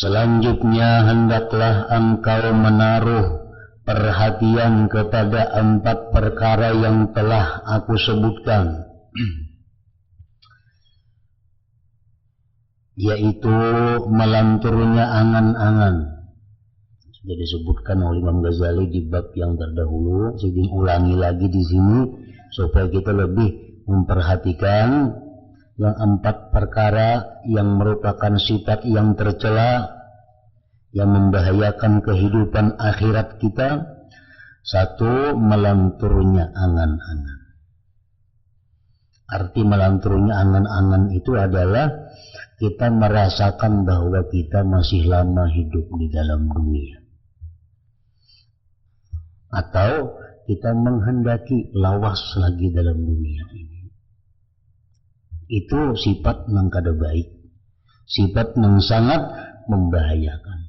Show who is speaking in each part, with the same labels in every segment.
Speaker 1: Selanjutnya hendaklah engkau menaruh perhatian kepada 4 perkara yang telah aku sebutkan, yaitu melanturnya angan-angan. Sudah disebutkan oleh Imam Ghazali di bab yang terdahulu. Saya ingin ulangi lagi di sini supaya kita lebih memperhatikan yang 4 perkara yang merupakan sifat yang tercela, yang membahayakan kehidupan akhirat kita. 1, melanturnya angan-angan. Arti melanturnya angan-angan itu adalah kita merasakan bahwa kita masih lama hidup di dalam dunia, atau kita menghendaki lawas lagi dalam dunia ini. Itu sifat yang kada baik, sifat yang sangat membahayakan.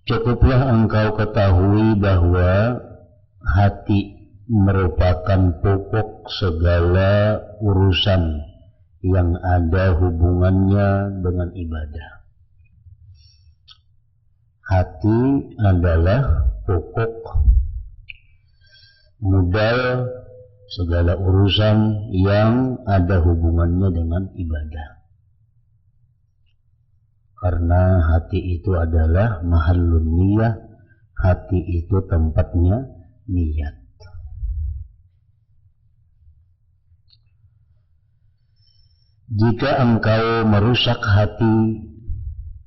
Speaker 1: Cukuplah engkau ketahui bahwa hati merupakan pokok segala urusan yang ada hubungannya dengan ibadah. Hati adalah pokok modal segala urusan yang ada hubungannya dengan ibadah. Karena hati itu adalah mahallun niyah, hati itu tempatnya niat. Jika engkau merusak hati,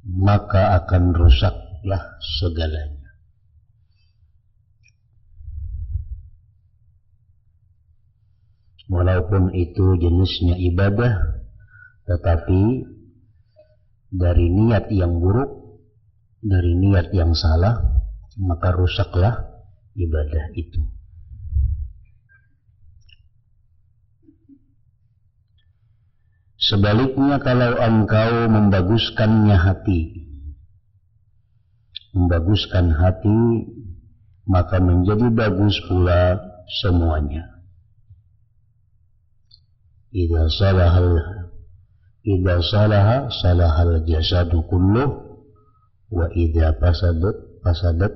Speaker 1: maka akan rusaklah segalanya. Walaupun itu jenisnya ibadah, tetapi dari niat yang buruk, dari niat yang salah, maka rusaklah ibadah itu. Sebaliknya, kalau engkau membaguskannya hati, membaguskan hati, maka menjadi bagus pula semuanya. Idza salaha salahal jasadu kulluh, wa idza fasadat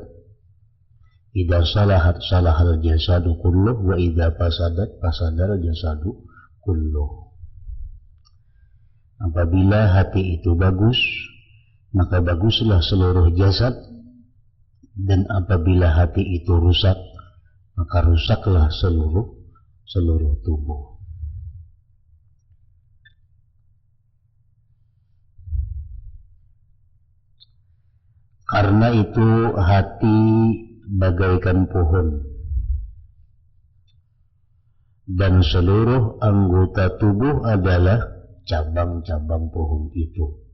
Speaker 1: idza salahat salahal jasadu kulluh, wa idza fasadal jasadu kulluh. Apabila hati itu bagus, maka baguslah seluruh jasad, dan apabila hati itu rusak, maka rusaklah seluruh tubuh. Karena itu hati bagaikan pohon, dan seluruh anggota tubuh adalah cabang-cabang pohon itu,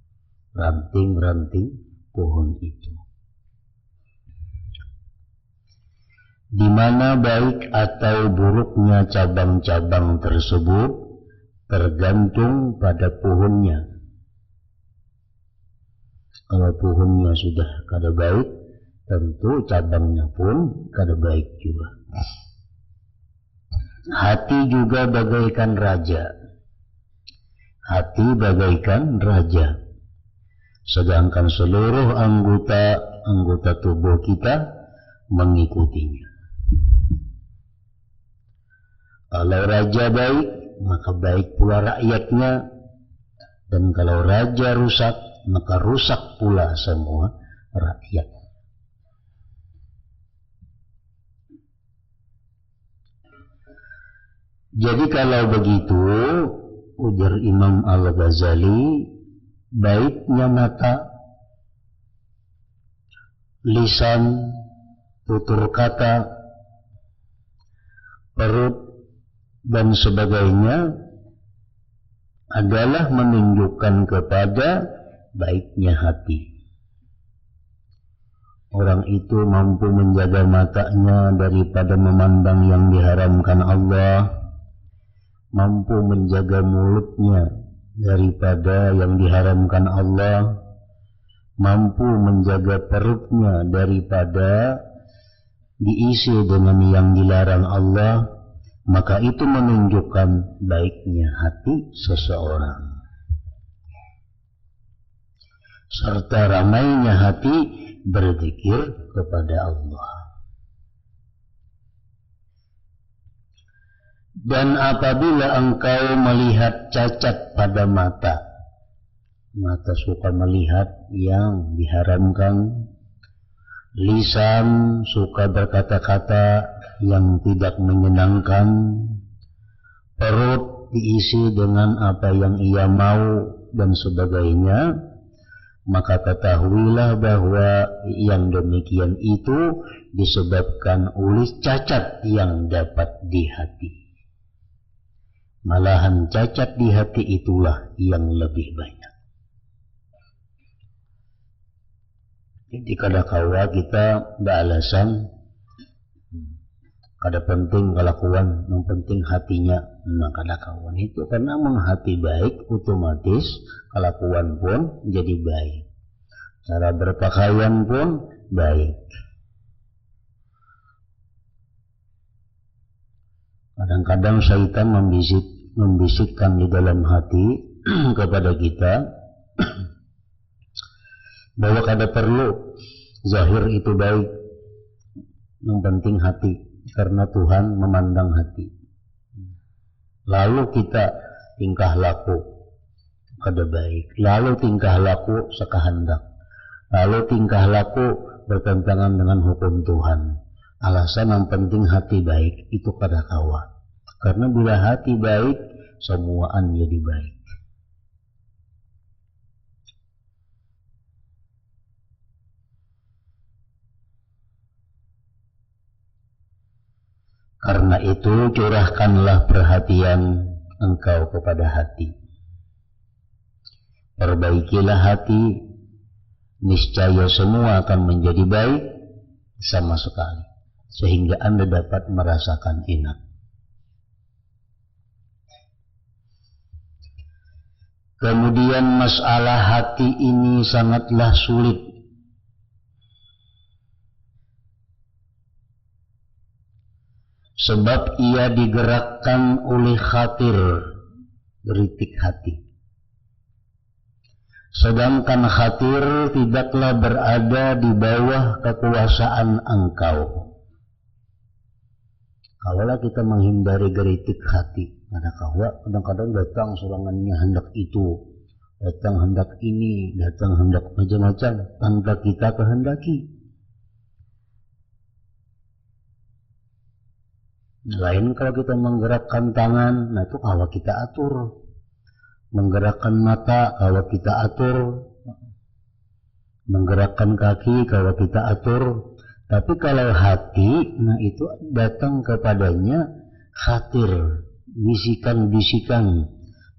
Speaker 1: ranting-ranting pohon itu. Di mana baik atau buruknya cabang-cabang tersebut tergantung pada pohonnya. Kalau pohonnya sudah kada baik, tentu cabangnya pun kada baik juga. Hati juga bagaikan raja. Hati bagaikan raja. Sedangkan seluruh anggota tubuh kita mengikutinya. Kalau raja baik, maka baik pula rakyatnya. Dan kalau raja rusak, maka rusak pula semua rakyat. Jadi kalau begitu, ujar Imam Al-Ghazali, baiknya mata, lisan, tutur kata, perut, dan sebagainya adalah menunjukkan kepada baiknya hati. Orang itu mampu menjaga matanya daripada memandang yang diharamkan Allah, mampu menjaga mulutnya daripada yang diharamkan Allah, mampu menjaga perutnya daripada diisi dengan yang dilarang Allah, maka itu menunjukkan baiknya hati seseorang serta ramainya hati berzikir kepada Allah. Dan apabila engkau melihat cacat pada mata suka melihat yang diharamkan, lisan suka berkata-kata yang tidak menyenangkan, perut diisi dengan apa yang ia mau dan sebagainya, maka ketahuilah bahwa yang demikian itu disebabkan oleh cacat yang dapat di hati. Malahan cacat di hati itulah yang lebih banyak. Jadi kadang-kala kita beralasan kada penting kelakuan, yang penting hatinya. Nah, kadang-kala itu karena menghati baik, otomatis kelakuan pun jadi baik, cara berpakaian pun baik. Kadang-kadang syaitan membisikkan di dalam hati kepada kita bahwa kada perlu zahir itu baik, yang penting hati, karena Tuhan memandang hati. Lalu kita tingkah laku kada baik, lalu tingkah laku sekahendak, lalu tingkah laku bertentangan dengan hukum Tuhan. Alasan yang penting hati baik itu kada kawa. Karena bila hati baik, semuaan jadi baik. Karena itu curahkanlah perhatian engkau kepada hati. Perbaikilah hati, niscaya semua akan menjadi baik sama sekali, sehingga Anda dapat merasakan enak. Kemudian masalah hati ini sangatlah sulit. Sebab ia digerakkan oleh khatir, geritik hati. Sedangkan khatir tidaklah berada di bawah kekuasaan engkau. Kalaulah kita menghindari geritik hati, kadang-kadang datang serangannya hendak itu, datang hendak ini, datang hendak macam-macam tanpa kita kehendaki. Lain kalau kita menggerakkan tangan, nah itu kalau kita atur. Menggerakkan mata kalau kita atur. Menggerakkan kaki kalau kita atur. Tapi kalau hati, nah itu datang kepadanya khatir, bisikan-bisikan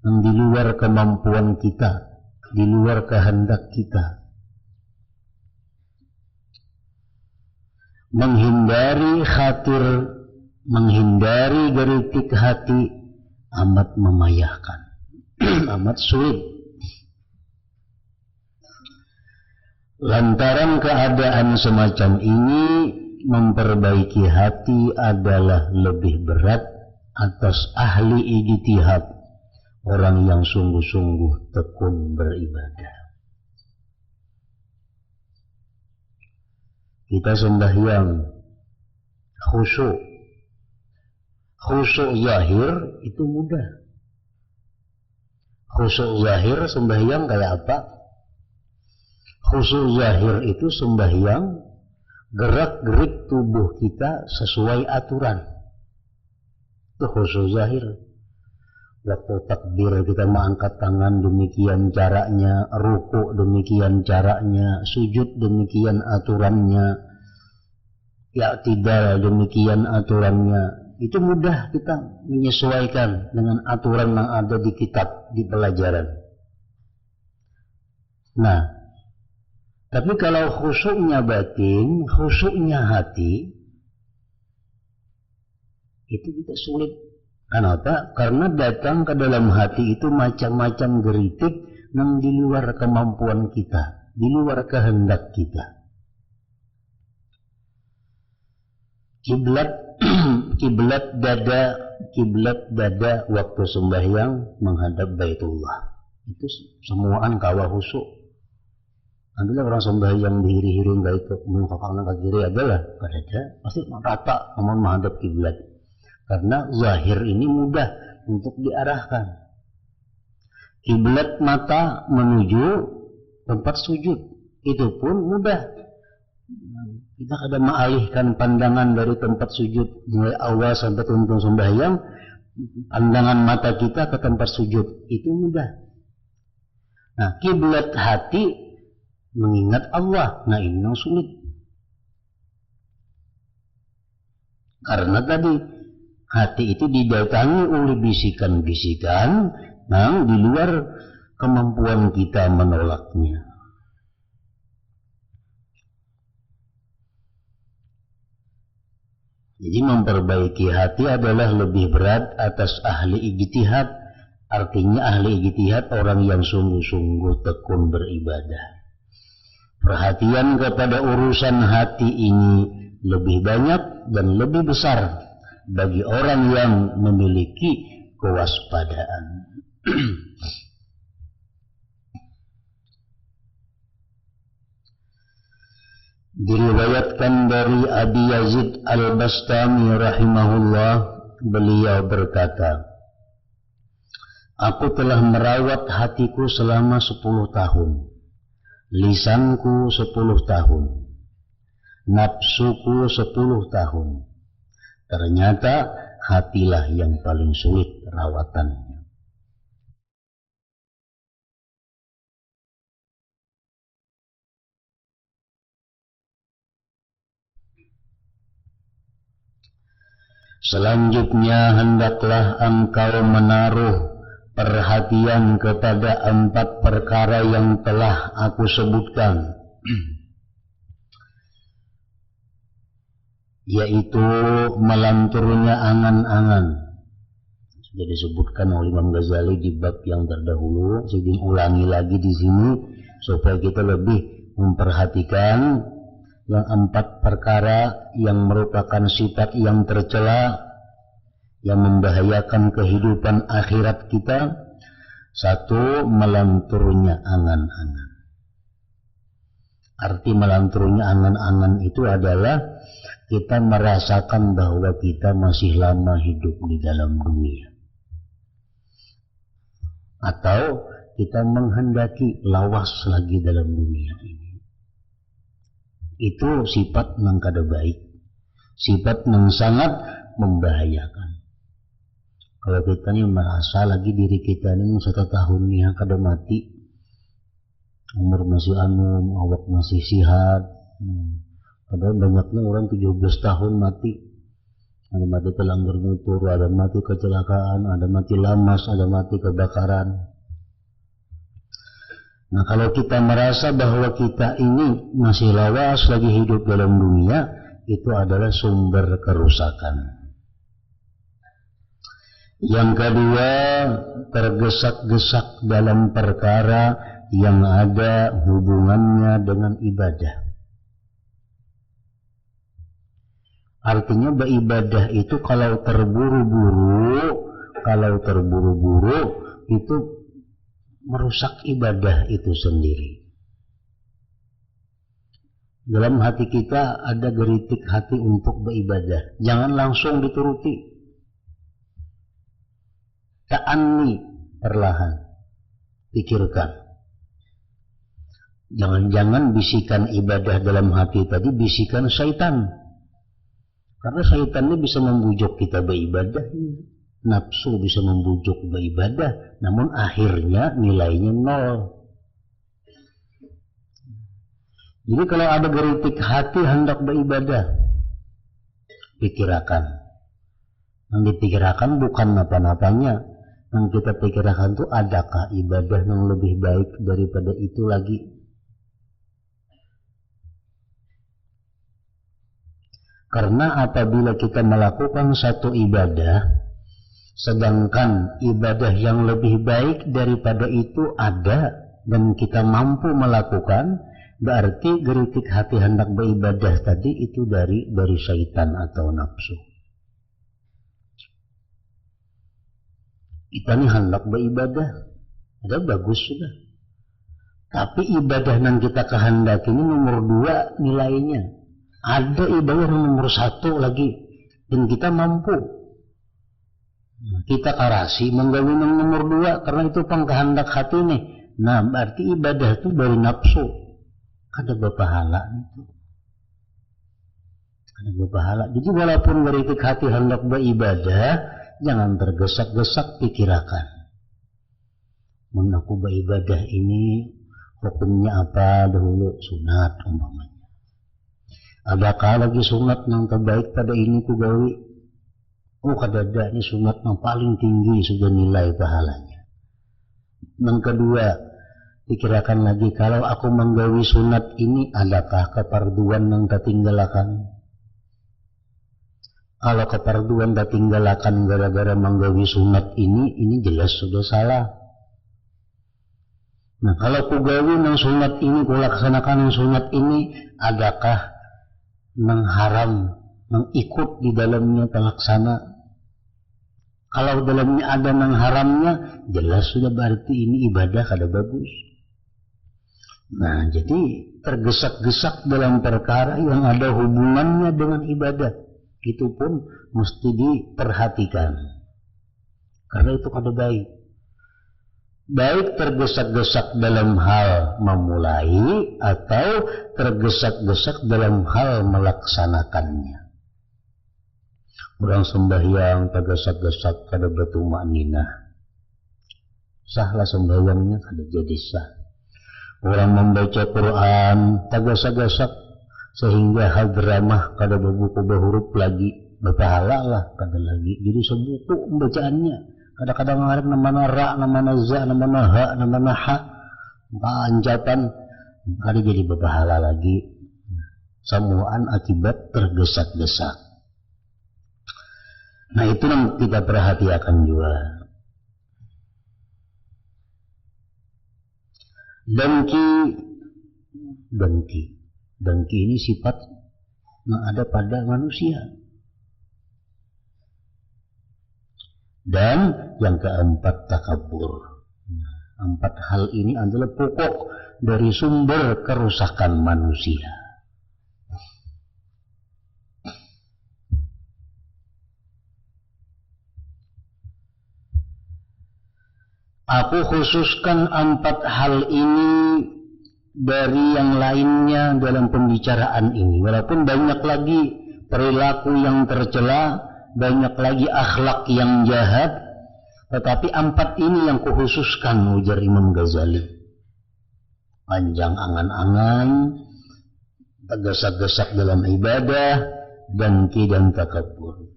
Speaker 1: yang di luar kemampuan kita, di luar kehendak kita. Menghindari khatir, menghindari geritik hati amat memayahkan, amat sulit. Lantaran keadaan semacam ini, memperbaiki hati adalah lebih berat atas ahli ijtihad, orang yang sungguh-sungguh tekun beribadah. Kita sembahyang khusyuk, khusyuk zahir itu mudah. Khusyuk zahir sembahyang kayak apa? Khusyuk zahir itu sembahyang gerak-gerik tubuh kita sesuai aturan. Itu khusyuk zahir. Waktu takbir kita mengangkat tangan demikian caranya, ruku demikian caranya, sujud demikian aturannya, i'tidal demikian aturannya. Itu mudah kita menyesuaikan dengan aturan yang ada di kitab, di pelajaran. Nah, tapi kalau khusyuknya batin, khusyuknya hati, itu kita sulit. Kenapa? Karena datang ke dalam hati itu macam-macam geritik yang di luar kemampuan kita, di luar kehendak kita. Kiblat kiblat dada waktu sembahyang menghadap Baitullah. Itu semuaan kawah husuk. Adalah orang sembahyang dihiri-hiri enggak itu menghafalkan ke kiri adalah pada pasti rata namun menghadap kiblat. Karena zahir ini mudah untuk diarahkan. Kiblat mata menuju tempat sujud itu pun mudah. Kita kadang mengalihkan pandangan dari tempat sujud mulai awal sampai tuntung sembahyang, pandangan mata kita ke tempat sujud itu mudah. Nah, kiblat hati mengingat Allah, nah ini yang sulit. Karena tadi hati itu didatangi oleh bisikan-bisikan yang di luar kemampuan kita menolaknya. Jadi memperbaiki hati adalah lebih berat atas ahli ijtihad. Artinya ahli ijtihad orang yang sungguh-sungguh tekun beribadah. Perhatian kepada urusan hati ini lebih banyak dan lebih besar bagi orang yang memiliki kewaspadaan. Diriwayatkan dari Abi Yazid Al-Bastami rahimahullah, beliau berkata, aku telah merawat hatiku selama 10 tahun, lisanku 10 tahun, nafsuku 10 tahun. Ternyata hatilah yang paling sulit rawatannya. Selanjutnya hendaklah engkau menaruh perhatian kepada 4 perkara yang telah aku sebutkan, yaitu melanturnya angan-angan. Sudah disebutkan oleh Imam Ghazali di bab yang terdahulu, saya ingin ulangi lagi di sini supaya kita lebih memperhatikan yang 4 perkara yang merupakan sifat yang tercela, yang membahayakan kehidupan akhirat kita. 1, melanturnya angan-angan. Arti melanturnya angan-angan itu adalah kita merasakan bahwa kita masih lama hidup di dalam dunia, atau kita menghendaki lawas lagi dalam dunia ini. Itu sifat yang kada baik, sifat yang sangat membahayakan. Kalau kita ini merasa lagi diri kita ini 1 tahun nih kada mati, umur masih anum, awak masih sihat. Padahal banyaknya orang 17 tahun mati. Ada mati terlanggar motor, ada mati kecelakaan, ada mati lamas, ada mati kebakaran. Nah, kalau kita merasa bahwa kita ini masih lawas lagi hidup dalam dunia, itu adalah sumber kerusakan. Yang kedua, tergesak-gesak dalam perkara yang ada hubungannya dengan ibadah. Artinya beribadah itu kalau terburu-buru itu merusak ibadah itu sendiri. Dalam hati kita ada geritik hati untuk beribadah, jangan langsung dituruti. Ta'anni, perlahan pikirkan. Jangan-jangan bisikan ibadah dalam hati tadi bisikan syaitan. Karena syaitan ini bisa membujuk kita beribadah, nafsu bisa membujuk beribadah, namun akhirnya nilainya 0. Jadi kalau ada geritik hati hendak beribadah, pikirkan. Yang dipikirkan bukan apa-apanya. Yang kita pikirkan itu adakah ibadah yang lebih baik daripada itu lagi. Karena apabila kita melakukan satu ibadah, sedangkan ibadah yang lebih baik daripada itu ada dan kita mampu melakukan, Berarti geritik hati hendak beribadah tadi itu dari syaitan atau nafsu. Kita nih hendak beribadah, ada bagus sudah. Tapi ibadah yang kita kehendaki ini nomor 2 nilainya. Ada ibadah yang nomor 1 lagi, dan kita mampu. Kita karasi menggawi yang nomor 2 karena itu pengkehendak hati nih. Nah, berarti ibadah itu dari nafsu. Ada berpahala itu. Ada berpahala. Jadi walaupun geritik hati hendak beribadah, jangan tergesak-gesak pikirakan. Aku beribadah ini hukumnya apa dahulu? Sunat umpamanya. Adakah lagi sunat yang terbaik pada ini ku gawi? Oh, kadada ini sunat yang paling tinggi sudah nilai pahalanya. Yang kedua, pikirkan lagi, kalau aku menggawi sunat ini, adakah keparduan yang tertinggalakan? Kalau keparduan tertinggalakan gara-gara menggawi sunat ini jelas sudah salah. Nah, kalau ku gawi yang sunat ini, ku laksanakan yang sunat ini, adakah yang haram, yang ikut di dalamnya terlaksana? Kalau dalamnya ada yang haramnya, jelas sudah berarti ini ibadah kada bagus. Nah, jadi tergesak-gesak dalam perkara yang ada hubungannya dengan ibadah, itu pun mesti diperhatikan. Karena itu kada baik. Baik tergesak-gesak dalam hal memulai atau tergesak-gesak dalam hal melaksanakannya. Orang sembahyang tergesak-gesak kada bertumakninah, sahlah sembahyangnya kada jadi sah. Orang membaca Quran tergesak-gesak sehingga hadramah kada berbuku berhuruf lagi, berpahala lah kada lagi. Jadi sebuku pembacaannya, kadang-kadang ngarep namanya ra, namanya za, namanya ha, namanya ha, anjapan kada jadi berpahala lagi. Semuaan akibat tergesak-gesak. Nah, itu yang kita perhatikan juga. Dengki ini sifat yang ada pada manusia. Dan yang keempat, takabur. 4 hal ini adalah pokok dari sumber kerusakan manusia. Aku khususkan 4 hal ini dari yang lainnya dalam pembicaraan ini. Walaupun banyak lagi perilaku yang tercela, banyak lagi akhlak yang jahat, tetapi 4 ini yang kukhususkan, ujar Imam Ghazali. Panjang angan-angan, tergesak-gesak dalam ibadah, dengki dan takabur.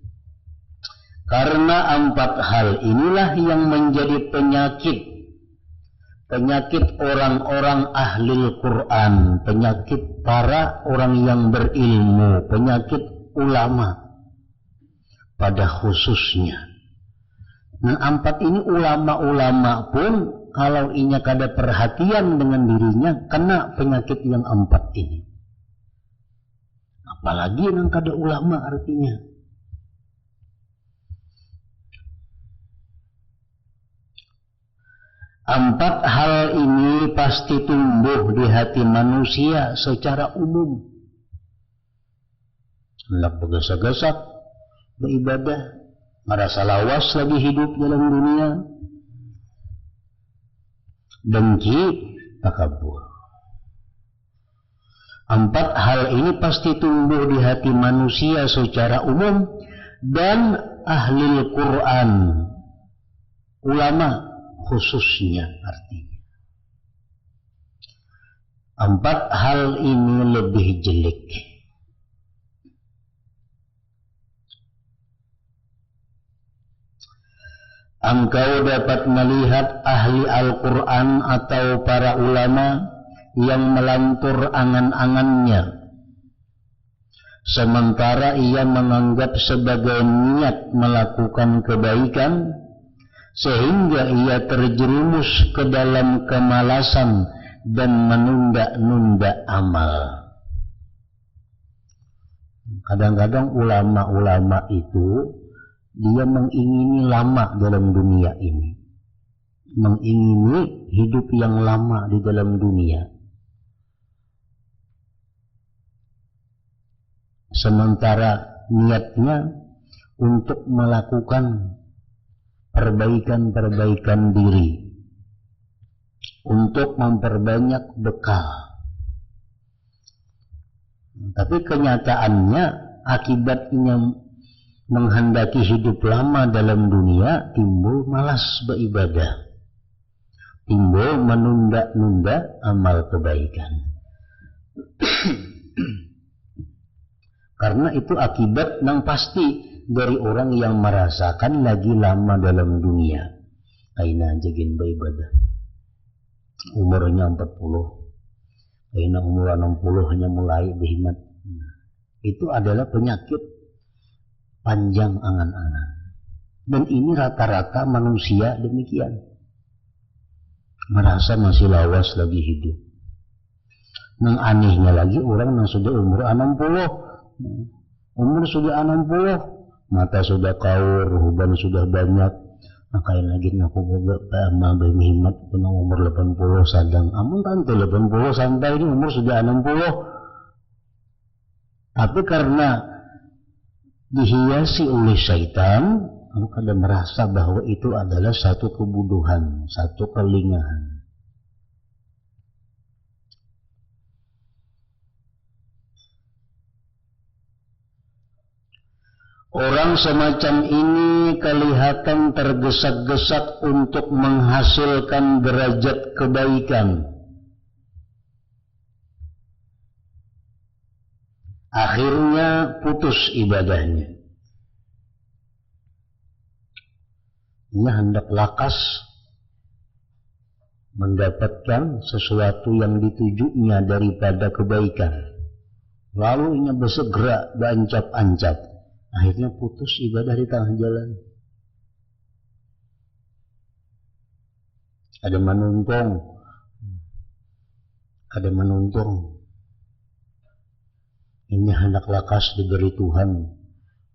Speaker 1: Karena 4 hal inilah yang menjadi penyakit orang-orang ahli Quran, penyakit para orang yang berilmu, penyakit ulama pada khususnya. Nah, 4 ini ulama-ulama pun kalau inya kada perhatian dengan dirinya kena penyakit yang 4 ini. Apalagi yang kada ulama artinya. 4 hal ini pasti tumbuh di hati manusia secara umum. Hendak bergesak-gesak beribadah, merasa lawas lagi hidup dalam dunia, dengki, takabur. 4 hal ini pasti tumbuh di hati manusia secara umum dan ahli Quran, ulama khususnya artinya. 4 hal ini lebih jelek. Engkau dapat melihat ahli Al-Quran atau para ulama yang melantur angan-angannya, sementara ia menganggap sebagai niat melakukan kebaikan, sehingga ia terjerumus ke dalam kemalasan dan menunda-nunda amal. Kadang-kadang ulama-ulama itu dia mengingini lama dalam dunia ini, mengingini hidup yang lama di dalam dunia, sementara niatnya untuk melakukan perbaikan-perbaikan diri, untuk memperbanyak bekal. Tapi kenyataannya akibatnya menghendaki hidup lama dalam dunia, timbul malas beribadah, timbul menunda-nunda amal kebaikan. Karena itu akibat yang pasti dari orang yang merasakan lagi lama dalam dunia. Aina jagin beribadah umurnya 40, aina umur 60 hanya mulai berhimmat. Itu adalah penyakit panjang angan-angan. Dan ini rata-rata manusia demikian, merasa masih lawas lagi hidup. Yang anehnya lagi orang yang sudah umur 60, mata sudah kaur, huban sudah banyak, makain lagi aku amal berhimmat kena umur 80 sadang. Amun tante 80 sampai ini umur sudah 60. Tapi karena dihiasi oleh syaitan, lalu kadang merasa bahwa itu adalah satu kebodohan, satu kelingahan. Orang semacam ini kelihatan tergesa-gesa untuk menghasilkan derajat kebaikan. Akhirnya putus ibadahnya. Ia hendak lakas mendapatkan sesuatu yang ditujunya daripada kebaikan. Lalu ia bersegera beancap-ancap. Akhirnya putus ibadah di tengah jalan. Ada menuntung. Ini hendak lakas diberi Tuhan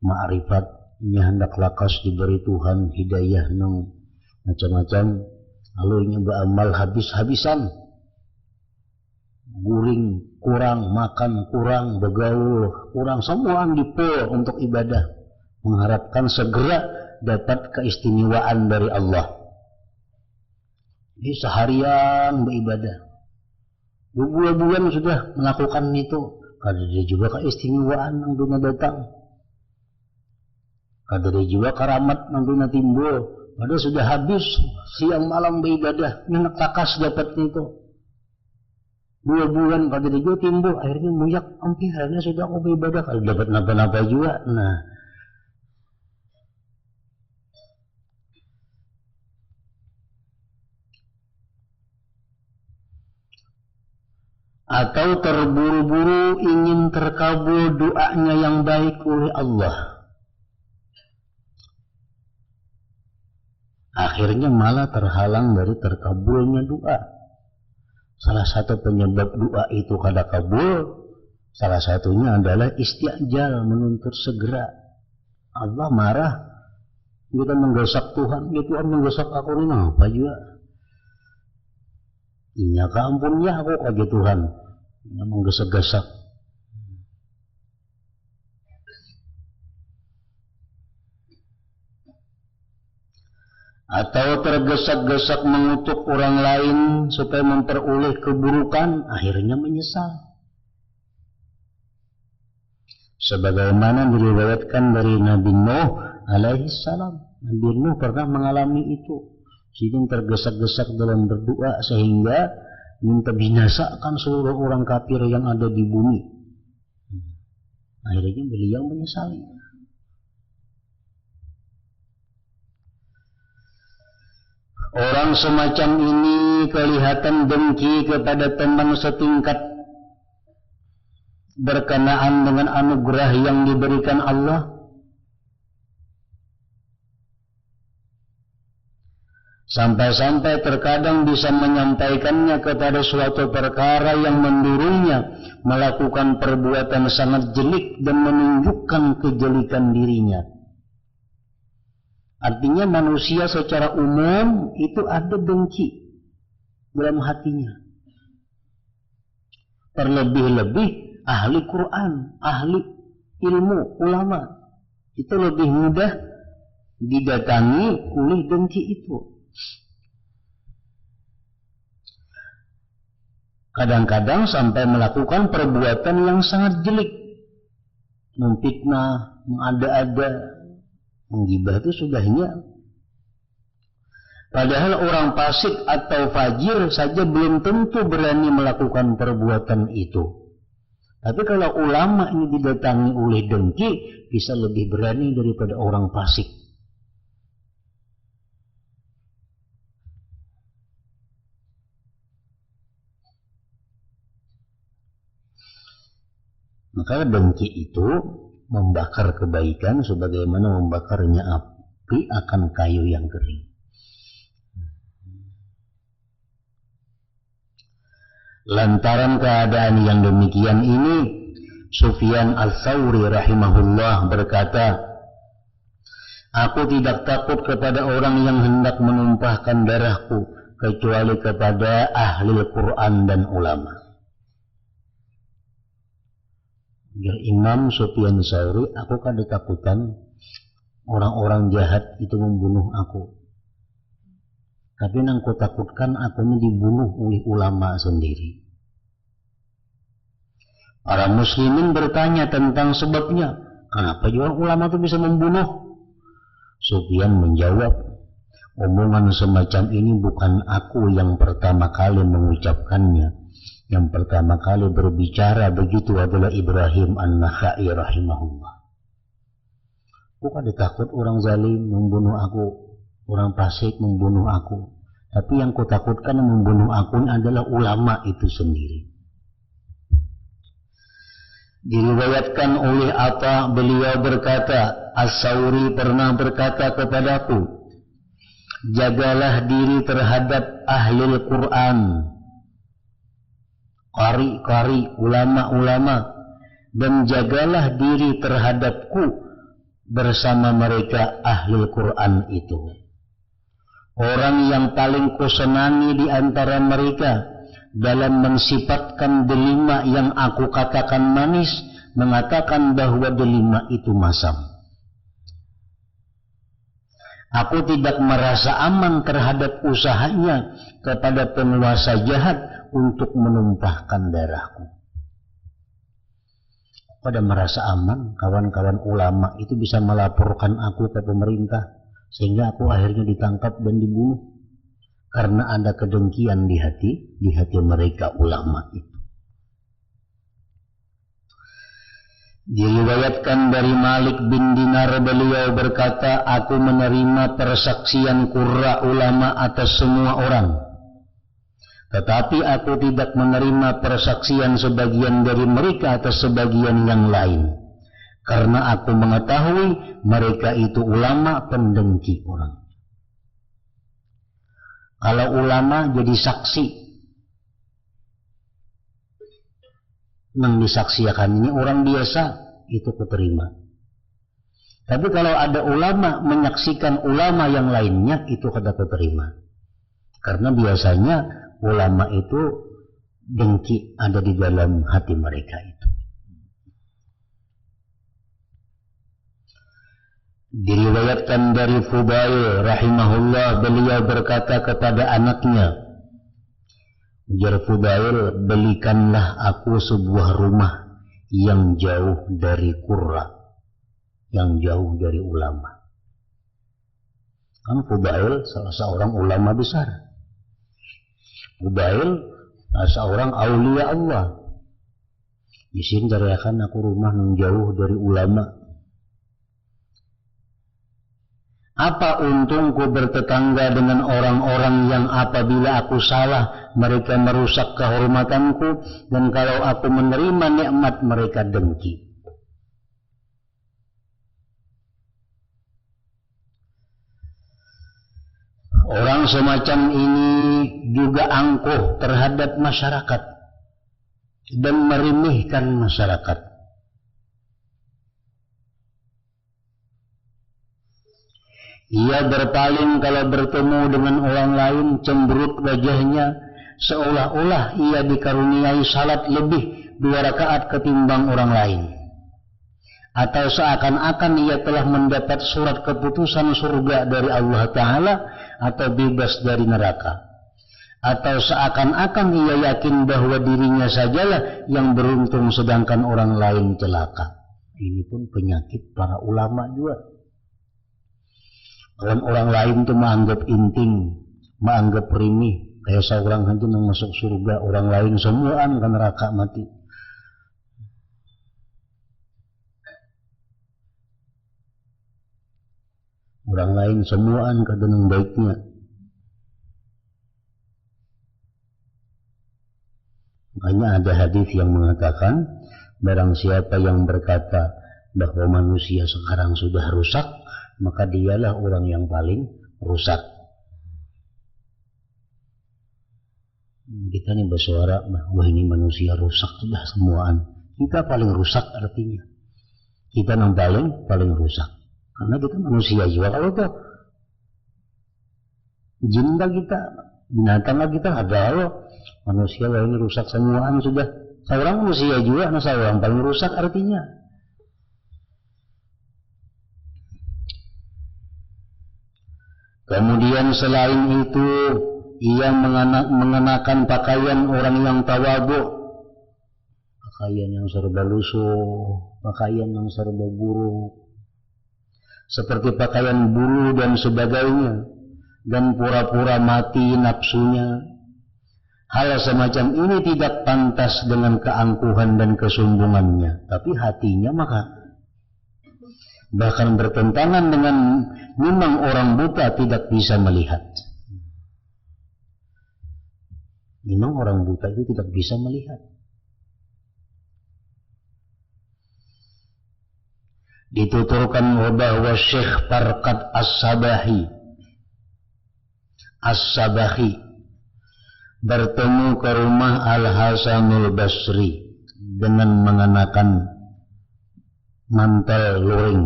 Speaker 1: ma'rifat, ini hendak lakas diberi Tuhan hidayah nang macam-macam. Lalu ini beramal habis-habisan, guring kurang, makan kurang, begaul kurang, semua dipul untuk ibadah, mengharapkan segera dapat keistimewaan dari Allah. Jadi seharian beribadah, berbulan-bulan sudah melakukan itu, kada dia juga keistimewaan yang dunia datang, kada dia juga karamat yang dunia timbul. Padahal sudah habis siang malam beribadah, nak takas dapat itu. 2 bulan pada dia timbul, akhirnya muyak hampir, akhirnya sudah aku beribadah, kalau dapat napa-napa juga. Nah, atau terburu-buru ingin terkabul doanya yang baik oleh Allah, akhirnya malah terhalang dari terkabulnya doa. Salah satu penyebab doa itu kada kabul, salah satunya adalah isti'jal, menuntut segera. Allah marah, kita menggesak Tuhan, ya Tuhan menggesak aku ini apa juga? Inya keampunnya aku kaget Tuhan, yang menggesak-gesak. Atau tergesa-gesa mengutuk orang lain supaya memperoleh keburukan, akhirnya menyesal. Sebagaimana diriwayatkan dari Nabi Nuh alaihi salam, Nabi Nuh pernah mengalami itu. Sidin tergesa-gesa dalam berdoa sehingga minta binasakan seluruh orang kafir yang ada di bumi. Akhirnya beliau menyesali. Orang semacam ini kelihatan dengki kepada teman setingkat berkenaan dengan anugerah yang diberikan Allah, Sampai-sampai terkadang bisa menyampaikannya kepada suatu perkara yang mendorongnya melakukan perbuatan sangat jelek dan menunjukkan kejelikan dirinya. Artinya manusia secara umum itu ada dengki dalam hatinya. Terlebih-lebih ahli Quran, ahli ilmu, ulama. Itu lebih mudah didatangi oleh dengki itu. Kadang-kadang sampai melakukan perbuatan yang sangat jelek. Memfitnah, mengada-ada, menggibah itu sudahnya. Padahal orang fasik atau fajir saja belum tentu berani melakukan perbuatan itu. Tapi kalau ulama ini didatangi oleh dengki, bisa lebih berani daripada orang fasik. Maka dengki itu membakar kebaikan sebagaimana membakarnya api akan kayu yang kering. Lantaran keadaan yang demikian ini, Sufyan Ats-Tsauri rahimahullah berkata, aku tidak takut kepada orang yang hendak menumpahkan darahku kecuali kepada ahli Al-Quran dan ulama. Imam Sufyan Ats-Tsauri, aku kan ketakutan orang-orang jahat itu membunuh aku. Tapi yang aku takutkan aku ini dibunuh oleh ulama sendiri. Para muslimin bertanya tentang sebabnya. Kenapa juga ulama itu bisa membunuh? Sufyan menjawab, omongan semacam ini bukan aku yang pertama kali mengucapkannya. Yang pertama kali berbicara begitu adalah Ibrahim An-Nakhai rahimahullah. Bukan takut orang zalim membunuh aku, orang fasik membunuh aku. Tapi yang kutakutkan yang membunuh aku adalah ulama itu sendiri. Diriwayatkan oleh Atha, beliau berkata, Ats-Tsauri pernah berkata kepadaku, jagalah diri terhadap ahli Al-Quran, qari-qari, ulama-ulama, dan jagalah diri terhadapku bersama mereka ahli Al-Quran itu. Orang yang paling kusenangi di antara mereka dalam mensifatkan delima yang aku katakan manis, mengatakan bahwa delima itu masam. Aku tidak merasa aman terhadap usahanya kepada penguasa jahat untuk menumpahkan darahku. Pada merasa aman, kawan-kawan ulama itu bisa melaporkan aku ke pemerintah, sehingga aku akhirnya ditangkap dan dibunuh karena ada kedengkian di hati mereka ulama itu. Diriwayatkan dari Malik bin Dinar, beliau berkata, aku menerima persaksian qurra ulama atas semua orang, tetapi aku tidak menerima persaksian sebagian dari mereka atas sebagian yang lain, karena aku mengetahui mereka itu ulama pendengki orang. Kalau ulama jadi saksi, yang disaksikan ini orang biasa, itu kuterima. Tapi kalau ada ulama menyaksikan ulama yang lainnya, itu kada kuterima. Karena biasanya ulama itu dengki ada di dalam hati mereka itu. Diriwayatkan dari Fudail rahimahullah, beliau berkata kepada anaknya, ujar Fudail, belikanlah aku sebuah rumah yang jauh dari qurra, yang jauh dari ulama. Kan Fudail salah seorang ulama besar. Fudail seorang aulia Allah. Isin cariakan aku rumah yang jauh dari ulama. Apa untungku bertetangga dengan orang-orang yang apabila aku salah mereka merusak kehormatanku, dan kalau aku menerima nikmat mereka dengki. Orang semacam ini juga angkuh terhadap masyarakat dan meremehkan masyarakat. Ia berpaling kalau bertemu dengan orang lain, cemberut wajahnya, seolah-olah ia dikaruniai salat lebih 2 rakaat ketimbang orang lain. Atau seakan-akan ia telah mendapat surat keputusan surga dari Allah Ta'ala atau bebas dari neraka. Atau seakan-akan ia yakin bahwa dirinya sajalah yang beruntung sedangkan orang lain celaka. Ini pun penyakit para ulama juga. Orang lain itu menganggap inting, menganggap remeh, kayak seorang aja yang masuk surga, orang lain semuaan kan neraka mati. Orang lain semuaan kadang baiknya. Makanya ada hadis yang mengatakan, barang siapa yang berkata bahwa manusia sekarang sudah rusak, maka dialah orang yang paling rusak. Kita nih bersuara bahwa ini manusia rusak sudah semuaan. Kita paling rusak artinya. Kita yang paling rusak. Karena kita manusia juga. Kalau itu jin kita, binatang kita ada loh. Manusia ini rusak semuaan sudah. Seorang manusia juga, nah seorang paling rusak artinya. Kemudian selain itu, ia mengenakan pakaian orang yang tawadhu, pakaian yang serba lusuh, pakaian yang serba buruk, seperti pakaian bulu dan sebagainya, dan pura-pura mati nafsunya. Hal semacam ini tidak pantas dengan keangkuhan dan kesombongannya, tapi hatinya maka bahkan bertentangan dengan memang orang buta tidak bisa melihat. Memang orang buta itu tidak bisa melihat. Dituturkan bahwa Syekh Farqad As-Sabahi bertemu ke rumah Al-Hasanul Basri dengan mengenakan mantel luring,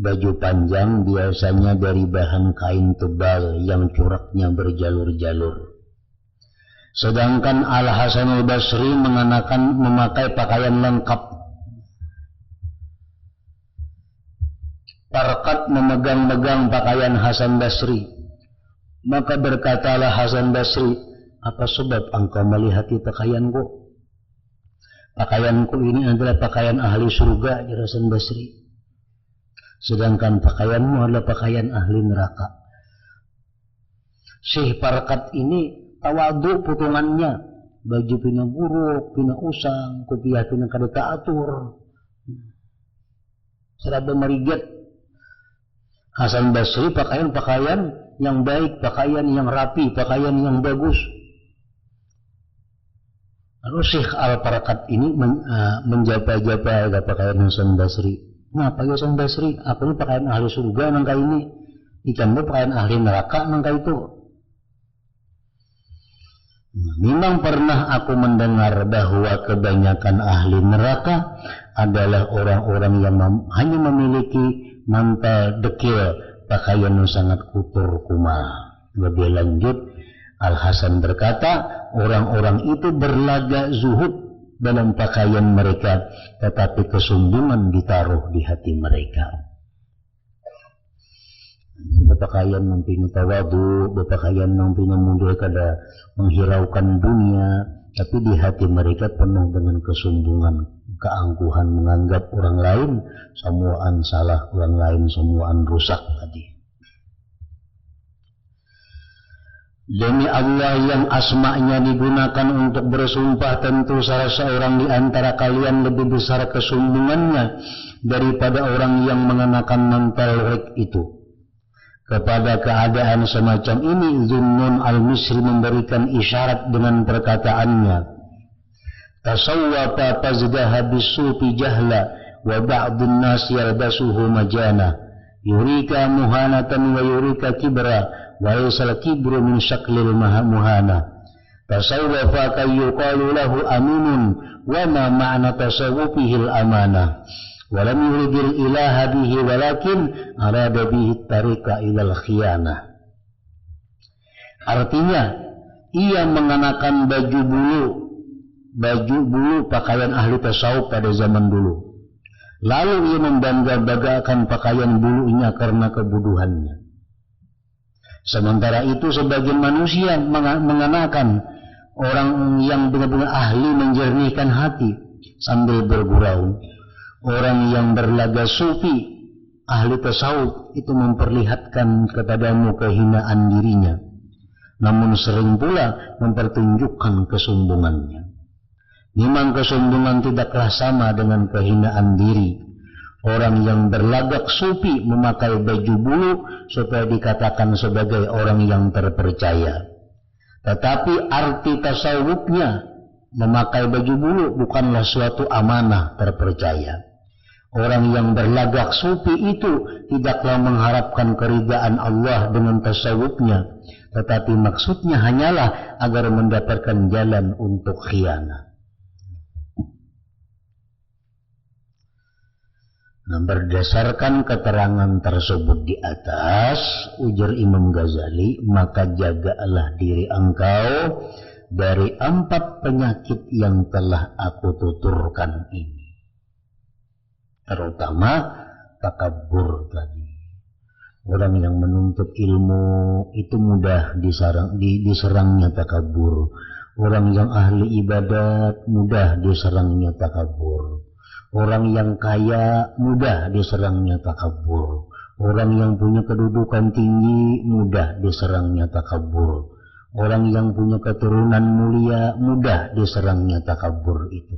Speaker 1: baju panjang biasanya dari bahan kain tebal yang coraknya berjalur-jalur. Sedangkan Al-Hasanul Basri memakai pakaian lengkap. Farqad memegang-megang pakaian Hasan Basri. Maka berkatalah Hasan Basri, apa sebab engkau melihat pakaianku? Pakaianku ini adalah pakaian ahli surga, ya Hasan Basri. Sedangkan pakaianmu adalah pakaian ahli neraka. Syekh Farqad ini tawadhu potongannya, baju pina buruk, pina usang, kopiah pina kada taatur, seraba meriget. Hasan Basri pakaian yang baik, pakaian yang rapi, pakaian yang bagus. Lalu Syekh Al-Farqad ini menjapa-japa pakaian Hasan Basri. Ngapa ya Hasan Basri? Aku ini pakaian ahli surga nangka ini. Ikanmu pakaian ahli neraka nangka itu. Memang pernah aku mendengar bahwa kebanyakan ahli neraka adalah orang-orang yang hanya memiliki mantel dekil, pakaian yang sangat kotor kumal. Lebih lanjut, Al-Hasan berkata, orang-orang itu berlagak zuhud dalam pakaian mereka, tetapi kesombongan ditaruh di hati mereka. Berpakaian yang pina tawadhu, berpakaian yang pina mundur kada menghiraukan dunia, tapi di hati mereka penuh dengan kesombongan, keangkuhan, menganggap orang lain semuaan salah, orang lain semuaan rusak tadi. Demi Allah yang asma'nya digunakan untuk bersumpah, tentu salah seorang di antara kalian lebih besar kesombongannya daripada orang yang mengenakan mantel rik itu. Kepada keadaan semacam ini, Zunnun al-Misri memberikan isyarat dengan perkataannya, tasawwafa fazdaha bisufi jahla wa ba'dun nas yalbasuhu majana. yurika muhanatan wa yurika kibra wa laysal kibru min syaklil muhana. Tasawwafa kayyuqalu lahu aminun wa ma ma'na tasawwufihil amanah. Walam yuridil ilaha bihi walakin arada bihi tarika ilal khiyanah. Artinya, ia mengenakan baju bulu pakaian ahli tasawuf pada zaman dulu. Lalu ia membangga-banggakan pakaian bulunya karena kebodohannya. Sementara itu sebagian manusia mengenakan orang yang benar-benar ahli menjernihkan hati sambil bergurau. Orang yang berlaga sufi, ahli tasawuf itu memperlihatkan kepadamu kehinaan dirinya, namun sering pula mempertunjukkan kesombongannya. Memang kesombongan tidaklah sama dengan kehinaan diri. Orang yang berlagak sufi memakai baju bulu supaya dikatakan sebagai orang yang terpercaya. Tetapi arti tasawufnya memakai baju bulu bukanlah suatu amanah terpercaya. Orang yang berlagak sufi itu tidaklah mengharapkan keridaan Allah dengan tasawufnya, tetapi maksudnya hanyalah agar mendapatkan jalan untuk khianat. Nah, berdasarkan keterangan tersebut di atas, ujar Imam Ghazali, maka jagalah diri engkau dari 4 penyakit yang telah aku tuturkan ini. Terutama takabur tadi. Orang yang menuntut ilmu itu mudah diserangnya takabur. Orang yang ahli ibadat mudah diserangnya takabur. Orang yang kaya mudah diserangnya takabur. Orang yang punya kedudukan tinggi mudah diserangnya takabur. Orang yang punya keturunan mulia mudah diserangnya takabur itu.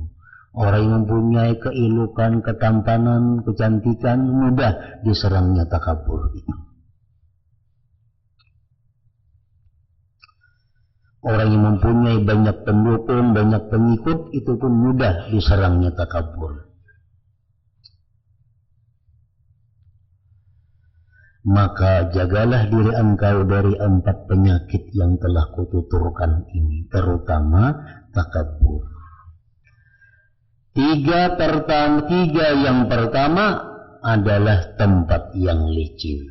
Speaker 1: Orang yang mempunyai keelokan, ketampanan, kecantikan mudah diserangnya takabur itu. Orang yang mempunyai banyak pendukung, banyak pengikut itu pun mudah diserangnya takabur. Maka jagalah diri engkau dari 4 penyakit yang telah kututurkan ini, terutama takabur. 3 yang pertama adalah tempat yang licin.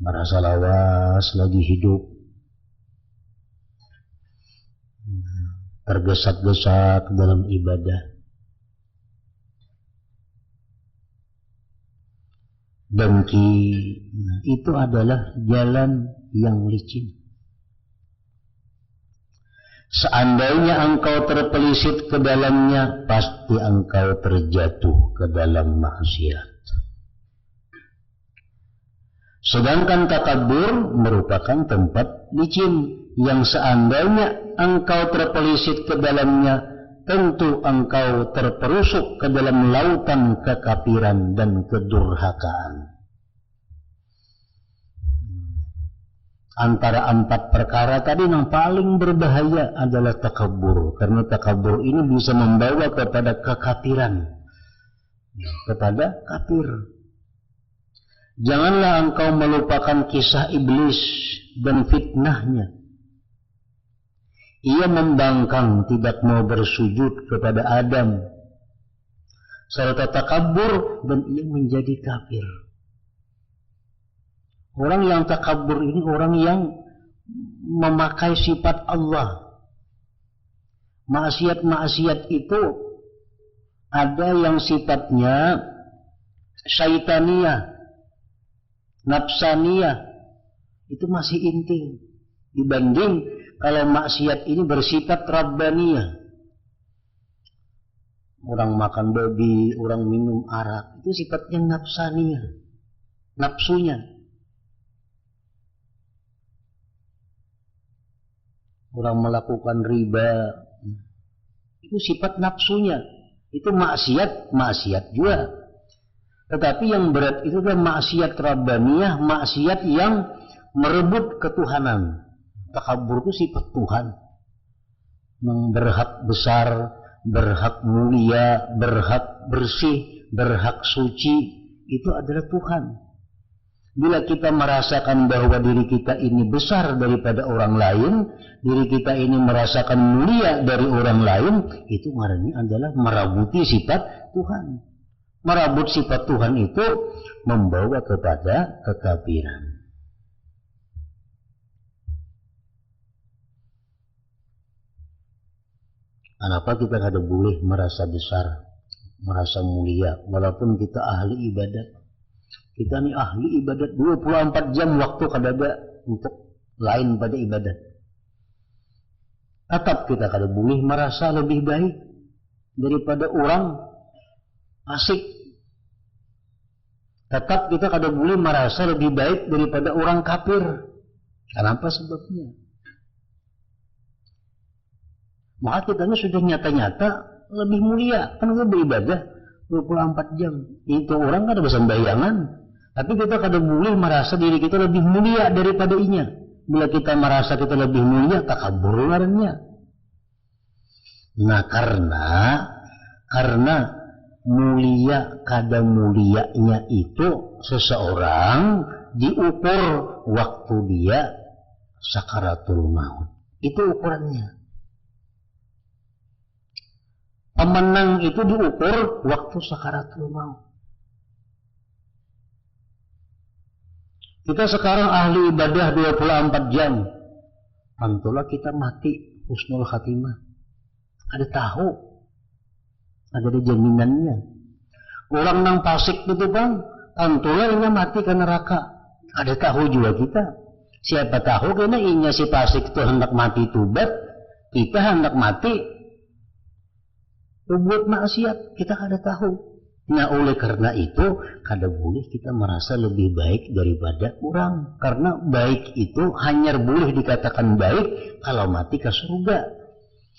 Speaker 1: Merasa lawas lagi hidup, tergesa-gesa dalam ibadah, dengki, itu adalah jalan yang licin. Seandainya engkau terpelisit ke dalamnya, pasti engkau terjatuh ke dalam maksiat. Sedangkan takabur merupakan tempat licin yang seandainya engkau terpelisit ke dalamnya, tentu engkau terperosok ke dalam lautan kekafiran dan kedurhakaan. Antara 4 perkara tadi yang paling berbahaya adalah takabur, karena takabur ini bisa membawa kepada kekafiran, kepada kafir. Janganlah engkau melupakan kisah iblis dan fitnahnya. Ia membangkang tidak mau bersujud kepada Adam, serta takabur, dan ia menjadi kafir. Orang yang takabur ini orang yang memakai sifat Allah. Maksiat-maksiat itu ada yang sifatnya syaitaniyah, nafsaniyah, itu masih inti dibanding kalau maksiat ini bersifat rabbaniyah. Orang makan babi, orang minum arak, itu sifatnya nafsaniyah, nafsunya. Orang melakukan riba, itu sifat nafsunya, itu maksiat juga. Tetapi yang berat itu adalah maksiat rabbaniyah, maksiat yang merebut ketuhanan. Takabur itu sifat Tuhan, yang berhak besar, berhak mulia, berhak bersih, berhak suci. itu adalah Tuhan. Bila kita merasakan bahwa diri kita ini besar daripada orang lain, diri kita ini merasakan mulia dari orang lain, itu artinya adalah merabuti sifat Tuhan. Merabut sifat Tuhan itu membawa kepada kekafiran. Kenapa kita kada boleh merasa besar, merasa mulia, walaupun kita ahli ibadat. Kita ini ahli ibadat 24 jam waktu kada ada untuk lain pada ibadat. Tetap kita kada boleh merasa lebih baik daripada orang asik. Tetap kita kada boleh merasa lebih baik daripada orang kafir. Kenapa sebabnya? Maka kita ini sudah nyata-nyata lebih mulia. Kan kita beribadah 24 jam. Itu orang kada bisa bayangan. Tapi kita kada boleh merasa diri kita lebih mulia daripada inya. Bila kita merasa kita lebih mulia, takabur ngarannya. Nah karena mulia kada mulianya itu seseorang diukur waktu dia sakaratul maut. Itu ukurannya. Pemenang itu diukur waktu sakaratul maut. Kita sekarang ahli ibadah 24 jam. Pantulah kita mati husnul khatimah. Ada tahu. Ada jaminannya. Orang nang fasik itu bang, pantulah inya mati ke neraka. Ada tahu juga kita. Siapa tahu karena inya si fasik itu hendak mati tubat, kita hendak mati berbuat maksiat, kita kada tahu. Nah oleh karena itu kada boleh kita merasa lebih baik daripada orang. Karena baik itu hanya boleh dikatakan baik kalau mati ke surga.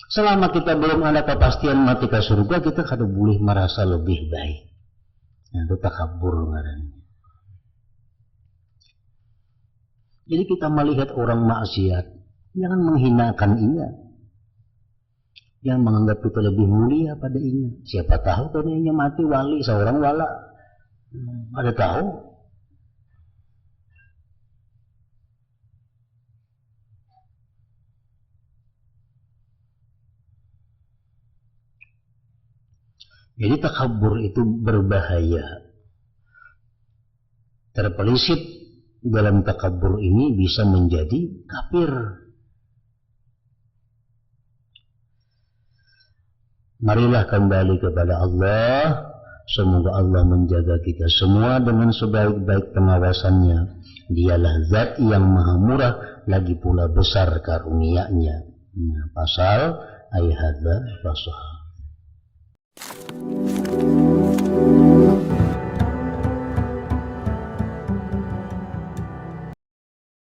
Speaker 1: Selama kita belum ada kepastian mati ke surga, kita kada boleh merasa lebih baik. Nah, itu takabur ngarannya. Jadi kita melihat orang maksiat, jangan menghinakan inya. Yang menganggap kita lebih mulia pada inya. Siapa tahu kalau inya mati wali, seorang wala. Ada tahu? Jadi takabur itu berbahaya. Terpelisit dalam takabur ini bisa menjadi kafir. Marilah kembali kepada Allah. Semoga Allah menjaga kita semua dengan sebaik-baik pengawasannya. Dialah zat yang maha murah, lagi pula besar karunia-Nya. Nah, pasal ayat hadza fasah.